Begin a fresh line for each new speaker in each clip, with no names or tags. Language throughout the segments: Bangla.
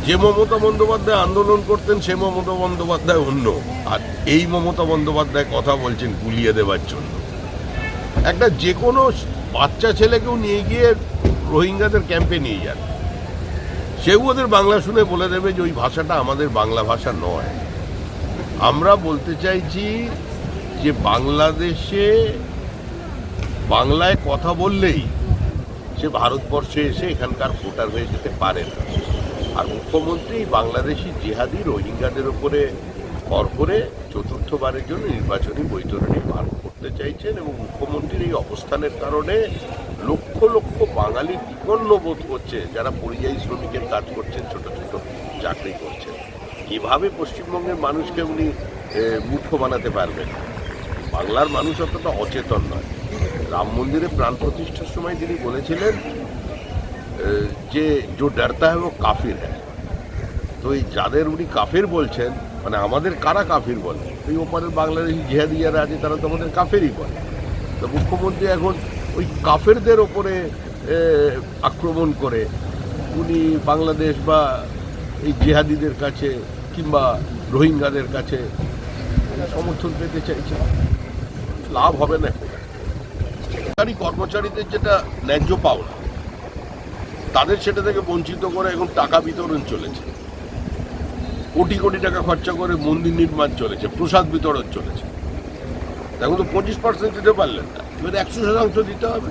যে মমতা বন্দ্যোপাধ্যায় আন্দোলন করতেন সে মমতা বন্দ্যোপাধ্যায় অন্য, আর এই মমতা বন্দ্যোপাধ্যায় কথা বলছেন গুলিয়ে দেওয়ার জন্য। একটা যে কোনো বাচ্চা ছেলেকেও নিয়ে গিয়ে রোহিঙ্গাদের ক্যাম্পে নিয়ে যান, সেও ওদের বাংলা শুনে বলে দেবে যে ওই ভাষাটা আমাদের বাংলা ভাষা নয়। আমরা বলতে চাইছি যে বাংলাদেশে বাংলায় কথা বললেই সে ভারতবর্ষে এসে এখানকার ভোটার হয়ে যেতে পারে না। আর মুখ্যমন্ত্রী বাংলাদেশি জিহাদি রোহিঙ্গাদের উপরে ভর করে চতুর্থবারের জন্য নির্বাচনী বৈতরণী পার করতে চাইছেন, এবং মুখ্যমন্ত্রীর এই অবস্থানের কারণে লক্ষ লক্ষ বাঙালি বিপন্ন বোধ করছে, যারা পরিযায়ী শ্রমিকের কাজ করছেন, ছোট ছোট চাকরি করছেন। এভাবে পশ্চিমবঙ্গের মানুষকে উনি মূর্খ বানাতে পারবেন। বাংলার মানুষ অতটা অচেতন নয়। রাম মন্দিরে প্রাণ প্রতিষ্ঠার সময় তিনি বলেছিলেন যে জো ডরতা হ্যায় ও কাফির হ্যায়। তো এই যাদের উনি কাফের বলছেন, মানে আমাদের কারা কাফির বলে, এই ওপারের বাংলাদেশি জিহাদি যারা আছে তারা তো আমাদের কাফেরই বলে। তো মুখ্যমন্ত্রী এখন ওই কাফেরদের ওপরে আক্রমণ করে উনি বাংলাদেশ বা এই জিহাদিদের কাছে কিংবা রোহিঙ্গাদের কাছে সমর্থন পেতে চাইছে। লাভ হবে না। সরকারি কর্মচারীদের যেটা ন্যায্য পাওনা, তাদের সেটা থেকে বঞ্চিত করে এখন টাকা বিতরণ চলেছে, কোটি কোটি টাকা খরচা করে মন্দির নির্মাণ চলেছে, প্রসাদ বিতরণ চলেছে। এখন তো 25% দিতে পারলেন না, এবার 100% দিতে হবে।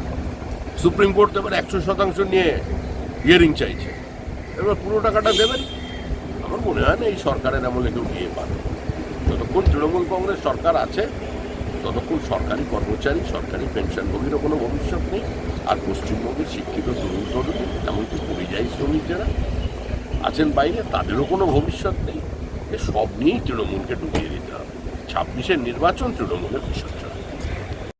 সুপ্রিম কোর্ট এবার 100% নিয়ে হিয়ারিং চাইছে, এবার পুরো টাকাটা দেবেন। আমার মনে হয় না এই সরকারের আমলে কেউ দিয়ে পারে। যতক্ষণ তৃণমূল কংগ্রেস সরকার আছে ততক্ষণ সরকারি কর্মচারী, সরকারি পেনশনভোগীরও কোনো ভবিষ্যৎ নেই। আর পশ্চিমবঙ্গের শিক্ষিত তরুণ তরুণী, এমনকি পরিযায়ী শ্রমিক যারা আছেন বাইরে, তাদেরও কোনো ভবিষ্যৎ নেই। সব নিয়েই তৃণমূলকে ডুবিয়ে দিতে হবে। 26-এর নির্বাচন তৃণমূলের বিসর্জন।